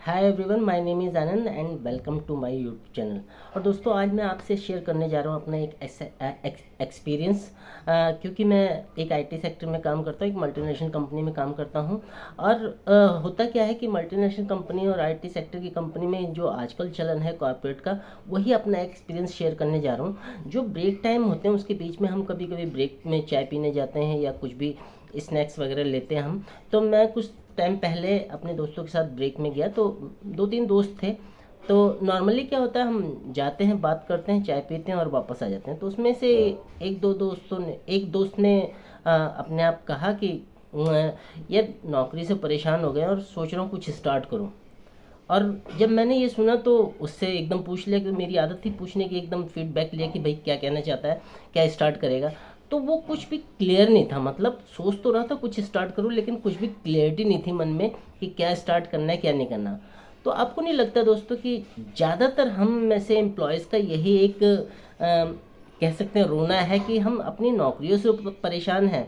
Hi everyone, my name is Anand and welcome to my YouTube channel. और दोस्तों, आज मैं आपसे शेयर करने जा रहा हूँ अपना एक एक्सपीरियंस, क्योंकि मैं एक आईटी सेक्टर में काम करता हूँ, एक मल्टीनेशनल कंपनी में काम करता हूँ। और होता क्या है कि मल्टीनेशनल कंपनी और आईटी सेक्टर की कंपनी में जो आजकल चलन है कॉर्पोरेट का, वही अपना एक्सपीरियंस शेयर करने जा रहा हूँ। जो ब्रेक टाइम होते हैं उसके बीच में हम कभी कभी ब्रेक में चाय पीने जाते हैं या कुछ भी स्नैक्स वगैरह लेते हैं हम। तो मैं कुछ टाइम पहले अपने दोस्तों के साथ ब्रेक में गया, तो दो तीन दोस्त थे। तो नॉर्मली क्या होता है, हम जाते हैं, बात करते हैं, चाय पीते हैं और वापस आ जाते हैं। तो उसमें से एक दोस्त ने अपने आप कहा कि यार, नौकरी से परेशान हो गए और सोच रहा हूँ कुछ स्टार्ट करूँ। और जब मैंने ये सुना तो उससे एकदम पूछ लिया, कि मेरी आदत थी पूछने की, एकदम फीडबैक लिया कि भाई क्या कहना चाहता है, क्या स्टार्ट करेगा। तो वो कुछ भी क्लियर नहीं था, मतलब सोच तो रहा था कुछ स्टार्ट करूँ, लेकिन कुछ भी क्लियरिटी नहीं थी मन में कि क्या स्टार्ट करना है क्या नहीं करना। तो आपको नहीं लगता दोस्तों कि ज़्यादातर हम में से एम्प्लॉयज़ का यही एक कह सकते हैं रोना है कि हम अपनी नौकरियों से परेशान हैं,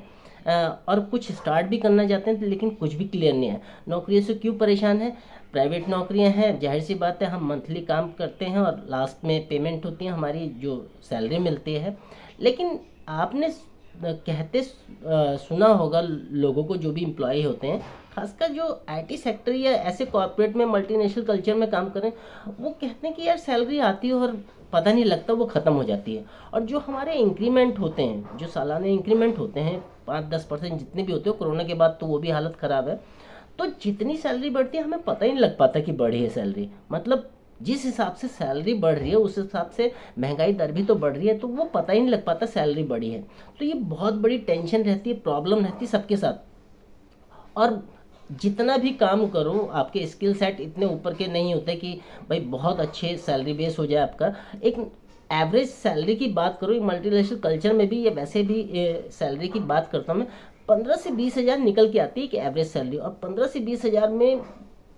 और कुछ स्टार्ट भी करना चाहते हैं लेकिन कुछ भी क्लियर नहीं है। नौकरियों से क्यों परेशान है? प्राइवेट नौकरियां हैं, जाहिर सी बात है, हम मंथली काम करते हैं और लास्ट में पेमेंट होती है, हमारी जो सैलरी मिलती है। लेकिन आपने कहते सुना होगा लोगों को, जो भी एम्प्लॉय होते हैं, खासकर जो आईटी सेक्टर या ऐसे कॉर्पोरेट में मल्टीनेशनल कल्चर में काम करें, वो कहते हैं कि यार सैलरी आती है और पता नहीं लगता वो ख़त्म हो जाती है। और जो हमारे इंक्रीमेंट होते हैं, जो सालाना इंक्रीमेंट होते हैं 5-10% जितने भी होते हो, कोरोना के बाद तो वो भी हालत ख़राब है। तो जितनी सैलरी बढ़ती है हमें पता ही नहीं लग पाता कि बढ़ी है सैलरी। मतलब जिस हिसाब से सैलरी बढ़ रही है उस हिसाब से महंगाई दर भी तो बढ़ रही है, तो वो पता ही नहीं लग पाता सैलरी बढ़ी है। तो ये बहुत बड़ी टेंशन रहती है, प्रॉब्लम रहती है सबके साथ। और जितना भी काम करो, आपके स्किल सेट इतने ऊपर के नहीं होते कि भाई बहुत अच्छे सैलरी बेस हो जाए आपका। एक एवरेज सैलरी की बात करो, मल्टीनेशनल कल्चर में भी या वैसे भी सैलरी की बात करता हूँ मैं, 15 से 20 हज़ार निकल के आती है एक एवरेज सैलरी। और 15 से 20 हज़ार में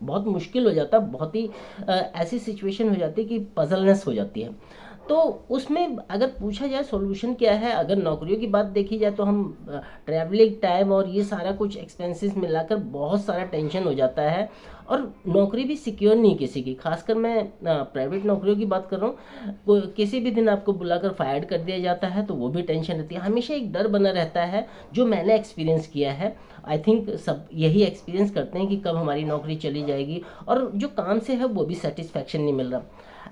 बहुत मुश्किल हो जाता है, बहुत ही ऐसी सिचुएशन हो जाती है कि पजलनेस हो जाती है। तो उसमें अगर पूछा जाए सॉल्यूशन क्या है, अगर नौकरियों की बात देखी जाए, तो हम ट्रैवलिंग टाइम और ये सारा कुछ एक्सपेंसेस मिलाकर बहुत सारा टेंशन हो जाता है। और नौकरी भी सिक्योर नहीं किसी की, खासकर मैं प्राइवेट नौकरियों की बात कर रहा हूँ। किसी भी दिन आपको बुलाकर फायर कर दिया जाता है तो वो भी टेंशन रहती है, हमेशा एक डर बना रहता है, जो मैंने एक्सपीरियंस किया है। आई थिंक सब यही एक्सपीरियंस करते हैं कि कब हमारी नौकरी चली जाएगी, और जो काम से है वो भी सेटिस्फैक्शन नहीं मिल रहा।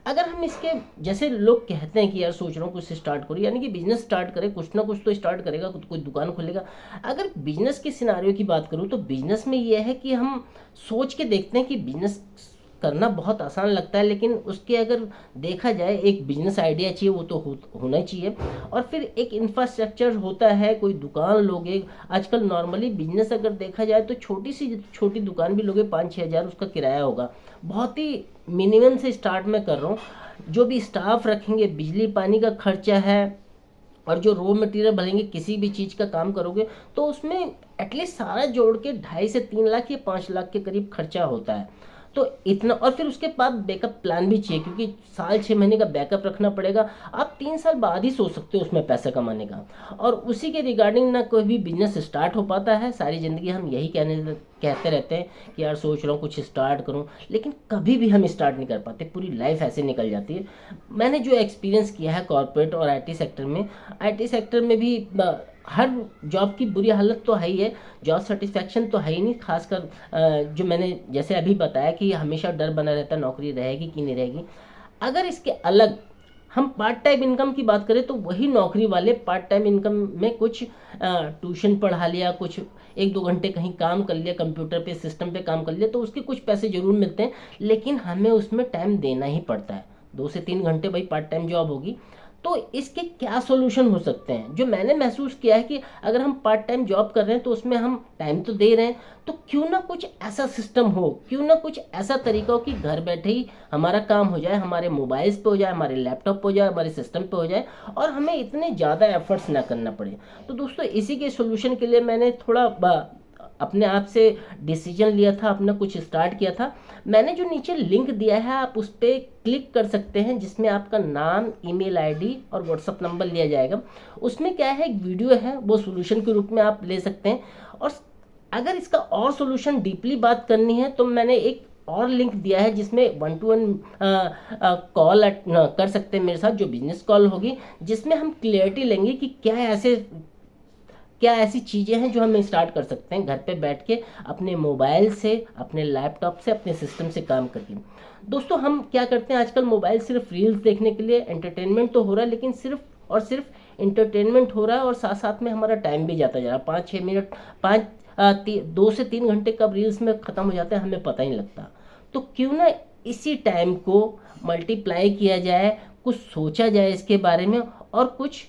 अगर हम इसके, जैसे लोग कहते हैं कि यार सोच रहा हूँ कुछ स्टार्ट करो, यानी कि बिजनेस स्टार्ट करे, कुछ ना कुछ तो स्टार्ट करेगा, कोई दुकान खोलेगा। अगर बिजनेस के सिनारियो की बात करूँ तो बिजनेस में ये है कि हम सोच के देखते हैं कि बिजनेस करना बहुत आसान लगता है, लेकिन उसके अगर देखा जाए, एक बिजनेस आइडिया चाहिए, वो तो होना ही चाहिए। और फिर एक इंफ्रास्ट्रक्चर होता है, कोई दुकान लोगे। आजकल नॉर्मली बिजनेस अगर देखा जाए तो छोटी सी छोटी दुकान भी लोगे, 5-6 हज़ार उसका किराया होगा। बहुत ही मिनिमम से स्टार्ट में कर रहा हूँ। जो भी स्टाफ रखेंगे, बिजली पानी का खर्चा है, और जो रॉ मटेरियल भलेंगे, किसी भी चीज़ का काम करोगे तो उसमें एटलीस्ट सारा जोड़ के 2.5 से 3 लाख या 5 लाख के करीब खर्चा होता है। तो इतना, और फिर उसके बाद बैकअप प्लान भी चाहिए, क्योंकि साल 6 महीने का बैकअप रखना पड़ेगा। आप 3 साल बाद ही सोच सकते हो उसमें पैसा कमाने का। और उसी के रिगार्डिंग ना कोई भी बिजनेस स्टार्ट हो पाता है। सारी ज़िंदगी हम यही कहते रहते हैं कि यार सोच रहा हूँ कुछ स्टार्ट करूँ, लेकिन कभी भी हम स्टार्ट नहीं कर पाते, पूरी लाइफ ऐसे निकल जाती है। मैंने जो एक्सपीरियंस किया है कॉर्पोरेट और आईटी सेक्टर में, आईटी सेक्टर में भी हर जॉब की बुरी हालत तो है ही है, जॉब सेटिस्फैक्शन तो है ही नहीं। खासकर जो मैंने जैसे अभी बताया कि हमेशा डर बना रहता है नौकरी रहेगी कि नहीं रहेगी। अगर इसके अलग हम पार्ट टाइम इनकम की बात करें, तो वही नौकरी वाले पार्ट टाइम इनकम में कुछ ट्यूशन पढ़ा लिया, कुछ 1-2 घंटे कहीं काम कर लिया, कंप्यूटर पे सिस्टम पे काम कर लिया, तो उसके कुछ पैसे ज़रूर मिलते हैं, लेकिन हमें उसमें टाइम देना ही पड़ता है। 2 से 3 घंटे भाई पार्ट टाइम जॉब होगी। तो इसके क्या सॉल्यूशन हो सकते हैं? जो मैंने महसूस किया है कि अगर हम पार्ट टाइम जॉब कर रहे हैं तो उसमें हम टाइम तो दे रहे हैं, तो क्यों ना कुछ ऐसा सिस्टम हो, क्यों ना कुछ ऐसा तरीका हो कि घर बैठे ही हमारा काम हो जाए, हमारे मोबाइल्स पे हो जाए, हमारे लैपटॉप पे हो जाए, हमारे सिस्टम पे हो जाए, और हमें इतने ज़्यादा एफर्ट्स ना करना पड़े। तो दोस्तों, इसी के सॉल्यूशन के लिए मैंने थोड़ा अपने आप से डिसीजन लिया था, अपना कुछ स्टार्ट किया था। मैंने जो नीचे लिंक दिया है, आप उस पर क्लिक कर सकते हैं, जिसमें आपका नाम, ईमेल आईडी और व्हाट्सअप नंबर लिया जाएगा। उसमें क्या है, एक वीडियो है, वो सॉल्यूशन के रूप में आप ले सकते हैं। और अगर इसका और सॉल्यूशन डीपली बात करनी है, तो मैंने एक और लिंक दिया है जिसमें 1-to-1 कॉल कर सकते हैं मेरे साथ, जो बिजनेस कॉल होगी, जिसमें हम क्लियरिटी लेंगे कि क्या ऐसी चीज़ें हैं जो हम स्टार्ट कर सकते हैं घर पे बैठ के अपने मोबाइल से, अपने लैपटॉप से, अपने सिस्टम से काम करके। दोस्तों हम क्या करते हैं आजकल, मोबाइल सिर्फ रील्स देखने के लिए, एंटरटेनमेंट तो हो रहा है, लेकिन सिर्फ और सिर्फ इंटरटेनमेंट हो रहा है और साथ साथ में हमारा टाइम भी जाता जा रहा है। 5-6 मिनट 2 से 3 घंटे कब रील्स में ख़त्म हो जाता है हमें पता ही नहीं लगता। तो क्यों ना इसी टाइम को मल्टीप्लाई किया जाए, कुछ सोचा जाए इसके बारे में और कुछ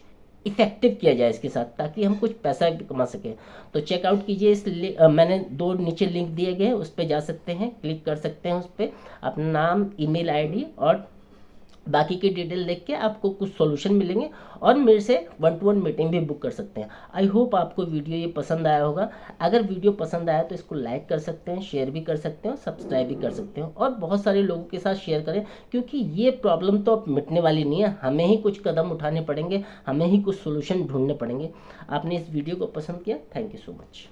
इफेक्टिव किया जाए इसके साथ, ताकि हम कुछ पैसा भी कमा सकें। तो चेकआउट कीजिए मैंने 2 नीचे लिंक दिए गए हैं, उस पर जा सकते हैं, क्लिक कर सकते हैं उस पर, अपना नाम, ईमेल आईडी और बाकी की डिटेल लिख के आपको कुछ सॉल्यूशन मिलेंगे और मेरे से 1-to-1 मीटिंग भी बुक कर सकते हैं। आई होप आपको वीडियो ये पसंद आया होगा। अगर वीडियो पसंद आया तो इसको लाइक कर सकते हैं, शेयर भी कर सकते हैं, सब्सक्राइब भी कर सकते हैं और बहुत सारे लोगों के साथ शेयर करें, क्योंकि ये प्रॉब्लम तो अब मिटने वाली नहीं है, हमें ही कुछ कदम उठाने पड़ेंगे, हमें ही कुछ सोल्यूशन ढूंढने पड़ेंगे। आपने इस वीडियो को पसंद किया, थैंक यू सो मच।